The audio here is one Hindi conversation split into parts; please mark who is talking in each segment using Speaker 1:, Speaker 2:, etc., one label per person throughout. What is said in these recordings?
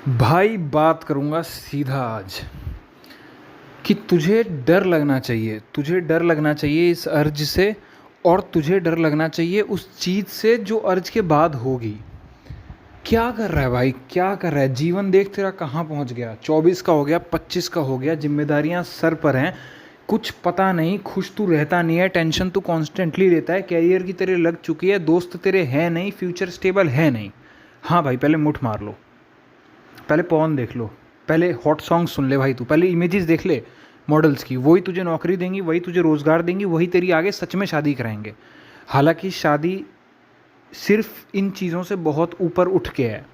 Speaker 1: भाई बात करूँगा सीधा आज कि तुझे डर लगना चाहिए। तुझे डर लगना चाहिए इस अर्ज से, और तुझे डर लगना चाहिए उस चीज़ से जो अर्ज के बाद होगी। क्या कर रहा है भाई, क्या कर रहा है? जीवन देख तेरा कहाँ पहुँच गया। 24 का हो गया, 25 का हो गया, जिम्मेदारियाँ सर पर हैं, कुछ पता नहीं, खुश तू रहता नहीं है, टेंशन तू कॉन्स्टेंटली लेता है, कैरियर की तेरे लग चुकी है, दोस्त तेरे हैं नहीं, फ्यूचर स्टेबल है नहीं। हाँ भाई, पहले मुठ मार लो, पहले पॉर्न देख लो, पहले हॉट सॉन्ग सुन ले भाई, तू पहले इमेजेस देख ले मॉडल्स की। वही तुझे नौकरी देंगी, वही तुझे रोज़गार देंगी, वही तेरी आगे सच में शादी कराएंगे। हालांकि शादी सिर्फ इन चीज़ों से बहुत ऊपर उठ के है,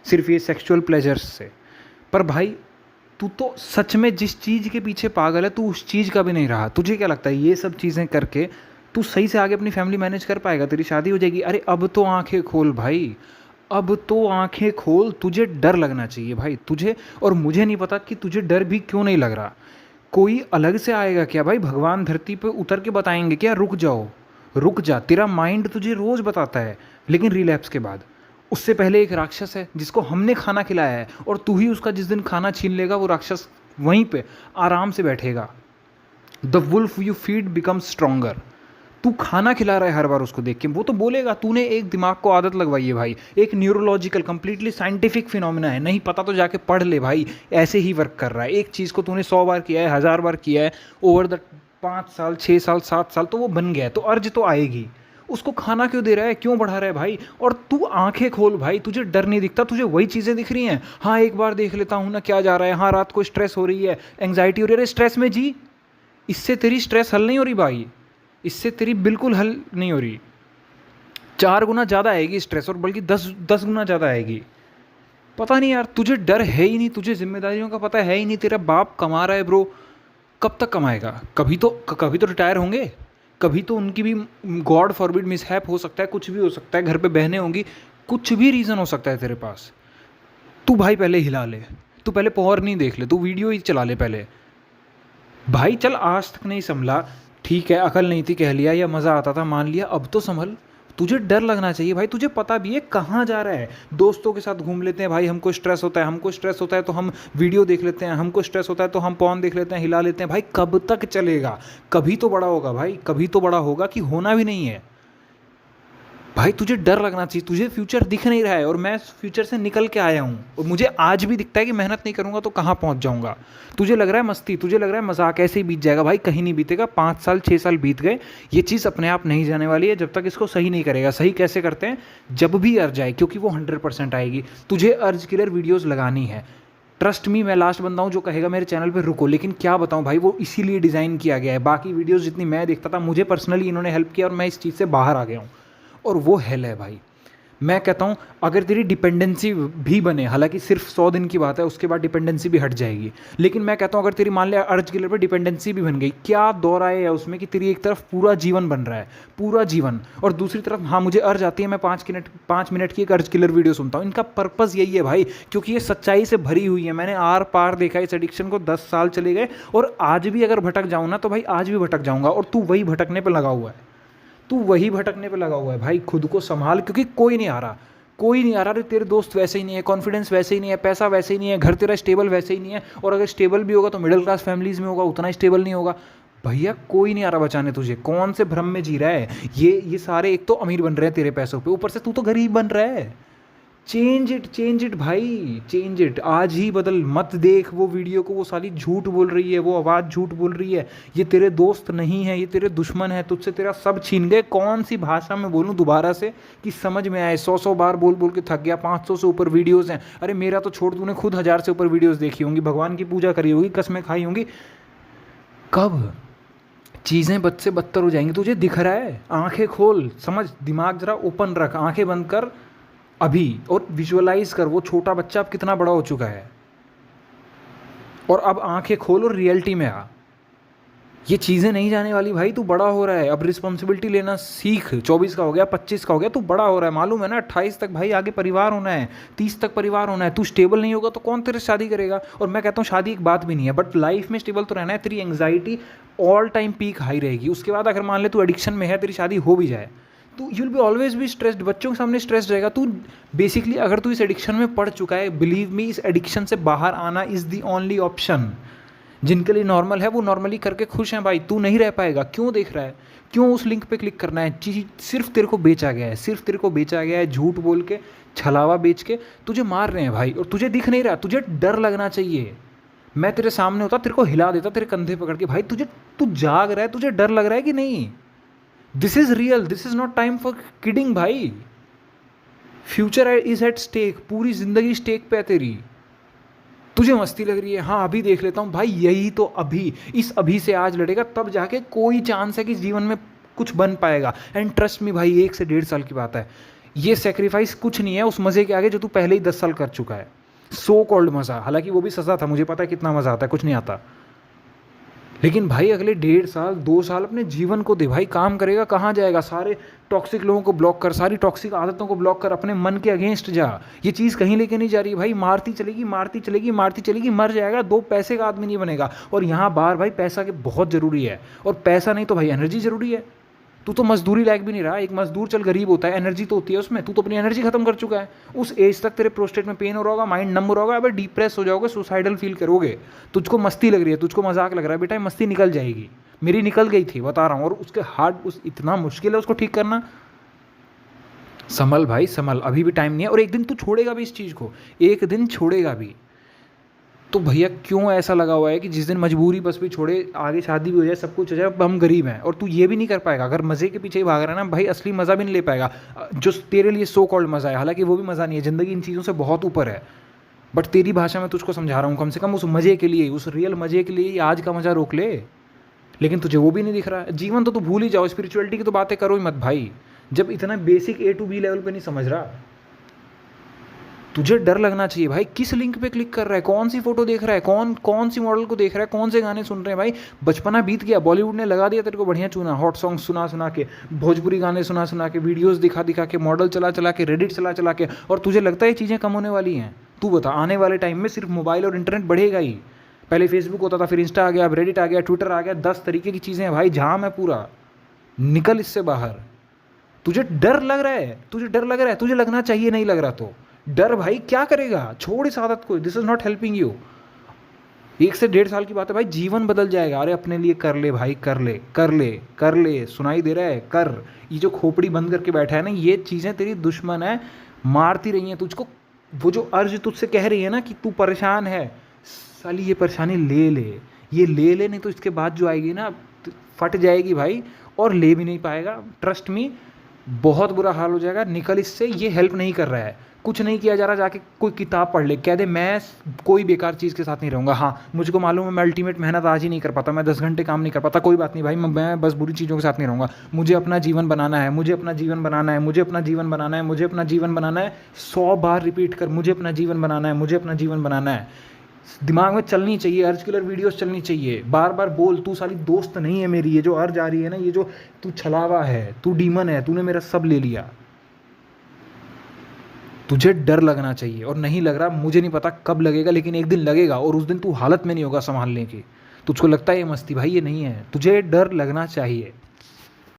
Speaker 1: सिर्फ ये सेक्सुअल प्लेजर्स से। पर भाई तू तो सच में जिस चीज़ के पीछे पागल है, तू उस चीज़ का भी नहीं रहा। तुझे क्या लगता है ये सब चीज़ें करके तू सही से आगे अपनी फैमिली मैनेज कर पाएगा? तेरी शादी हो जाएगी? अरे अब तो आंखें खोल भाई, अब तो आंखें खोल। तुझे डर लगना चाहिए भाई, तुझे। और मुझे नहीं पता कि तुझे डर भी क्यों नहीं लग रहा। कोई अलग से आएगा क्या भाई? भगवान धरती पे उतर के बताएंगे क्या रुक जाओ? रुक जा, तेरा माइंड तुझे रोज़ बताता है, लेकिन रिलैप्स के बाद। उससे पहले एक राक्षस है जिसको हमने खाना खिलाया है, और तू ही उसका जिस दिन खाना छीन लेगा, वो राक्षस वहीं पे आराम से बैठेगा। The wolf you feed becomes stronger. तू खाना खिला रहा है हर बार उसको देख के, वो तो बोलेगा। तूने एक दिमाग को आदत लगवाई है भाई, एक न्यूरोलॉजिकल कंप्लीटली साइंटिफिक फिनोमिना है। नहीं पता तो जाके पढ़ ले भाई, ऐसे ही वर्क कर रहा है। एक चीज़ को तूने 100 बार किया है, 1000 बार किया है, ओवर द 5 साल, 6 साल, 7 साल, तो वो बन गया है, तो अर्ज तो आएगी। उसको खाना क्यों दे रहा है, क्यों बढ़ा रहा है भाई? और तू आंखें खोल भाई, तुझे डर नहीं दिखता, तुझे वही चीज़ें दिख रही हैं। हाँ एक बार देख लेता हूँ ना, क्या जा रहा है। हाँ रात को स्ट्रेस हो रही है, एंग्जाइटी हो रही है। स्ट्रेस में जी, इससे तेरी स्ट्रेस हल नहीं हो रही भाई, इससे तेरी बिल्कुल हल नहीं हो रही। 4 गुना ज़्यादा आएगी स्ट्रेस, और बल्कि 10 10 गुना ज़्यादा आएगी। पता नहीं यार, तुझे डर है ही नहीं, तुझे जिम्मेदारियों का पता है ही नहीं। तेरा बाप कमा रहा है ब्रो, कब तक कमाएगा? कभी तो रिटायर होंगे, कभी तो उनकी भी गॉड फॉरबिड मिसहैप हो सकता है, कुछ भी हो सकता है, घर पे बहनें होंगी, कुछ भी रीज़न हो सकता है तेरे पास। तू भाई पहले हिला ले, तू पहले पॉवर नहीं देख ले, तू वीडियो ही चला ले पहले। भाई चल, आज तक नहीं संभला, ठीक है, अकल नहीं थी कह लिया, या मज़ा आता था मान लिया, अब तो संभल। तुझे डर लगना चाहिए भाई, तुझे पता भी है कहाँ जा रहा है। दोस्तों के साथ घूम लेते हैं भाई, हमको स्ट्रेस होता है, हमको स्ट्रेस होता है तो हम वीडियो देख लेते हैं, हमको स्ट्रेस होता है तो हम पॉर्न देख लेते हैं, हिला लेते हैं। भाई कब तक चलेगा? कभी तो बड़ा होगा भाई, कभी तो बड़ा होगा, कि होना भी नहीं है। भाई तुझे डर लगना चाहिए, तुझे फ्यूचर दिख नहीं रहा है, और मैं फ्यूचर से निकल के आया हूँ, और मुझे आज भी दिखता है कि मेहनत नहीं करूँगा तो कहाँ पहुँच जाऊँगा। तुझे लग रहा है मस्ती, तुझे लग रहा है मजाक, ऐसे ही बीत जाएगा। भाई कहीं नहीं बीतेगा, 5 साल 6 साल बीत गए, ये चीज़ अपने आप नहीं जाने वाली है जब तक इसको सही नहीं करेगा। सही कैसे करते हैं? जब भी अर्ज आए, क्योंकि वो 100% आएगी। तुझे अर्ज किलर वीडियोज़ लगानी है, ट्रस्ट मी, मैं लास्ट बंदा हूँ जो कहेगा मेरे चैनल पे रुको। लेकिन क्या बताऊँ भाई, वो इसीलिए डिज़ाइन किया गया है। बाकी वीडियोज़ जितनी मैं देखता था, मुझे पर्सनली इन्होंने हेल्प किया, और मैं इस चीज़ से बाहर आ गया हूँ, और वो हेल है भाई। मैं कहता हूँ अगर तेरी डिपेंडेंसी भी बने, हालांकि सिर्फ 100 दिन की बात है, उसके बाद डिपेंडेंसी भी हट जाएगी, लेकिन मैं कहता हूँ अगर तेरी मान लिया अर्ज किलर पर डिपेंडेंसी भी बन गई, क्या दौर आए है उसमें कि तेरी एक तरफ पूरा जीवन बन रहा है, पूरा जीवन, और दूसरी तरफ हाँ मुझे अर्ज आती है, मैं 5 मिनट की एक अर्ज किलर वीडियो सुनता हूँ। इनका पर्पज़ यही है भाई, क्योंकि ये सच्चाई से भरी हुई है। मैंने आर पार देखा इस एडिक्शन को, 10 साल चले गए, और आज भी अगर भटक जाऊँ ना तो भाई आज भी भटक जाऊँगा, और तू वही भटकने पर लगा हुआ है, तू वही भटकने पे लगा हुआ है भाई। खुद को संभाल, क्योंकि कोई नहीं आ रहा, कोई नहीं आ रहा। तेरे दोस्त वैसे ही नहीं है, कॉन्फिडेंस वैसे ही नहीं है, पैसा वैसे ही नहीं है, घर तेरा स्टेबल वैसे ही नहीं है, और अगर स्टेबल भी होगा तो मिडिल क्लास फैमिलीज़ में होगा, उतना स्टेबल नहीं होगा। भैया कोई नहीं आ रहा बचाने तुझे, कौन से भ्रम में जी रहा है? ये सारे एक तो अमीर बन रहे हैं तेरे पैसों पे, ऊपर से तू तो गरीब बन रहा है। चेंज इट भाई, चेंज इट, आज ही बदल। मत देख वो वीडियो को, वो साली झूठ बोल रही है, वो आवाज़ झूठ बोल रही है। ये तेरे दोस्त नहीं है, ये तेरे दुश्मन है, तुझसे तेरा सब छीन गए। कौन सी भाषा में बोलूँ दोबारा से कि समझ में आए? 100 बार बोल बोल के थक गया, 500 से ऊपर वीडियोज़ हैं। अरे मेरा तो छोड़, तूने खुद 1000 से ऊपर वीडियोज़ देखी होंगी, भगवान की पूजा करी होगी, कसमें खाई होंगी। कब चीज़ें बद से बदतर हो जाएंगी? तुझे दिख रहा है? आंखें खोल, समझ, दिमाग जरा ओपन रख, आंखें बंद कर अभी, और विजुअलाइज कर वो छोटा बच्चा अब कितना बड़ा हो चुका है, और अब आंखें खोल और रियलिटी में आ। ये चीज़ें नहीं जाने वाली भाई, तू बड़ा हो रहा है, अब रिस्पॉन्सिबिलिटी लेना सीख। 24 का हो गया, 25 का हो गया, तू बड़ा हो रहा है, मालूम है ना? 28 तक भाई आगे परिवार होना है, 30 तक परिवार होना है। तू स्टेबल नहीं होगा तो कौन तेरे से शादी करेगा? और मैं कहता हूँ शादी एक बात भी नहीं है, बट लाइफ में स्टेबल तो रहना है। तेरी anxiety all time peak high रहेगी, उसके बाद अगर मान ले तू एडिक्शन में है, तेरी शादी हो भी जाए, तू you will be always be stressed, बच्चों के सामने स्ट्रेस्ड रहेगा तू। बेसिकली अगर तू इस एडिक्शन में पड़ चुका है, बिलीव मी, इस एडिक्शन से बाहर आना इज़ दी ओनली ऑप्शन। जिनके लिए नॉर्मल है वो नॉर्मली करके खुश हैं भाई, तू नहीं रह पाएगा। क्यों देख रहा है, क्यों उस लिंक पे क्लिक करना है? चीज सिर्फ तेरे को बेचा गया है, सिर्फ तेरे को बेचा गया है, झूठ बोल के, छलावा बेच के तुझे मार रहे हैं भाई, और तुझे दिख नहीं रहा। तुझे डर लगना चाहिए। मैं तेरे सामने होता, तेरे को हिला देता तेरे कंधे पकड़ के, भाई तुझे, तू जाग रहा है, तुझे डर लग रहा है कि नहीं? This is real, this is not time for kidding भाई। फ्यूचर इज एट स्टेक, पूरी जिंदगी स्टेक पे है तेरी। तुझे मस्ती लग रही है, हाँ अभी देख लेता हूँ भाई, यही तो अभी, इस अभी से आज लड़ेगा तब जाके कोई चांस है कि जीवन में कुछ बन पाएगा। एंड ट्रस्ट मी भाई, 1 से 1.5 साल की बात है, ये सेक्रीफाइस कुछ नहीं है उस मज़े के आगे जो तू पहले ही 10 साल कर चुका है। सो कॉल्ड मज़ा, हालांकि वो भी सज़ा था, मुझे पता है कितना मज़ा आता है, कुछ नहीं आता। लेकिन भाई अगले 1.5 साल 2 साल अपने जीवन को दे भाई, काम करेगा कहाँ जाएगा? सारे टॉक्सिक लोगों को ब्लॉक कर, सारी टॉक्सिक आदतों को ब्लॉक कर, अपने मन के अगेंस्ट जा। ये चीज़ कहीं लेके नहीं जा रही भाई, मारती चलेगी मारती चलेगी मारती चलेगी, मर जाएगा, 2 पैसे का आदमी नहीं बनेगा। और यहाँ बाहर भाई पैसा के बहुत ज़रूरी है, और पैसा नहीं तो भाई एनर्जी ज़रूरी है। तू तो मजदूरी लायक भी नहीं रहा, एक मजदूर चल गरीब होता है, एनर्जी तो होती है उसमें, तू तो अपनी एनर्जी खत्म कर चुका है। उस एज तक तेरे प्रोस्टेट में पेन हो रहा होगा, माइंड नम हो रहा होगा, अबे डिप्रेस हो जाओगे, सुसाइडल फील करोगे। तुझको मस्ती लग रही है, तुझको मजाक लग रहा है, बेटा मस्ती निकल जाएगी। मेरी निकल गई थी, बता रहा हूँ, और उसके हार्ड, उस इतना मुश्किल है उसको ठीक करना। संभल भाई संभल, अभी भी टाइम नहीं है, और एक दिन तू छोड़ेगा भी इस चीज़ को, एक दिन छोड़ेगा भी। तो भैया क्यों ऐसा लगा हुआ है कि जिस दिन मजबूरी बस भी छोड़े, आगे शादी भी हो जाए, सब कुछ हो जाए, अब हम गरीब हैं, और तू ये भी नहीं कर पाएगा। अगर मज़े के पीछे ही भाग रहा है ना भाई, असली मज़ा भी नहीं ले पाएगा जो तेरे लिए सो कॉल्ड मज़ा है। हालांकि वो भी मज़ा नहीं है, ज़िंदगी इन चीज़ों से बहुत ऊपर है, बट तेरी भाषा में तुझको समझा रहा हूँ। कम से कम उस मज़े के लिए, उस रियल मज़े के लिए आज का मज़ा रोक ले। लेकिन तुझे वो भी नहीं दिख रहा है। जीवन तो तू भूल ही जाओ, स्पिरिचुअलिटी की तो बातें करो ही मत भाई, जब इतना basic A to B level पे नहीं समझ रहा। तुझे डर लगना चाहिए भाई, किस लिंक पे क्लिक कर रहा है, कौन सी फोटो देख रहा है, कौन सी मॉडल को देख रहा है, कौन से गाने सुन रहे हैं भाई। बचपना बीत गया, बॉलीवुड ने लगा दिया तेरे को बढ़िया चूना, हॉट सॉन्ग सुना सुना के, भोजपुरी गाने सुना सुना के, वीडियोस दिखा दिखा के, मॉडल चला चला के, रेडिट चला चला के, और तुझे लगता है ये चीज़ें कम होने वाली हैं? तू बता, आने वाले टाइम में सिर्फ मोबाइल और इंटरनेट बढ़ेगा ही। पहले फेसबुक होता था, फिर इंस्टा आ गया, अब रेडिट आ गया, ट्विटर आ गया, 10 तरीके की चीज़ें हैं भाई, जाम है पूरा। निकल इससे बाहर। तुझे डर लग रहा है, तुझे डर लग रहा है, तुझे लगना चाहिए, नहीं लग रहा तो डर भाई क्या करेगा? छोड़ इस आदत को, this is not helping you. 1 से 1.5 साल की बात है भाई, जीवन बदल जाएगा। अरे अपने लिए कर ले भाई, कर ले कर ले कर ले, सुनाई दे रहा है, कर। ये जो खोपड़ी बंद करके बैठा है ना, ये चीज़ें तेरी दुश्मन है, मारती रही हैं तुझको। वो जो अर्ज तुझसे कह रही है ना कि तू परेशान है, साली ये परेशानी ले ले, ये ले ले, नहीं तो इसके बाद जो आएगी ना फट जाएगी भाई, और ले भी नहीं पाएगा। ट्रस्ट मी, बहुत बुरा हाल हो जाएगा। निकल इससे, ये हेल्प नहीं कर रहा है, कुछ नहीं किया जा रहा। जाके कोई किताब पढ़ ले, कह दे मैं कोई बेकार चीज़ के साथ नहीं रहूँगा। हाँ मुझको मालूम है मैं अल्टीमेट मेहनत आज ही नहीं कर पाता, मैं 10 घंटे काम नहीं कर पाता, कोई बात नहीं भाई, मैं बस बुरी चीज़ों के साथ नहीं रहूँगा। मुझे अपना जीवन बनाना है, मुझे अपना जीवन बनाना है, मुझे अपना जीवन बनाना है, मुझे अपना जीवन बनाना है। 100 बार रिपीट कर, मुझे अपना जीवन बनाना है, मुझे अपना जीवन बनाना है। दिमाग में चलनी चाहिए, अर्ज किलर वीडियोस चलनी चाहिए, बार बार बोल, तू साली दोस्त नहीं है मेरी, ये जो अर्ज आ रही है ना, ये जो तू छलावा है, तू डीमन है, तूने मेरा सब ले लिया। तुझे डर लगना चाहिए, और नहीं लग रहा, मुझे नहीं पता कब लगेगा, लेकिन एक दिन लगेगा, और उस दिन तू हालत में नहीं होगा संभालने की। तुझको लगता है ये मस्ती, भाई ये नहीं है, तुझे डर लगना चाहिए।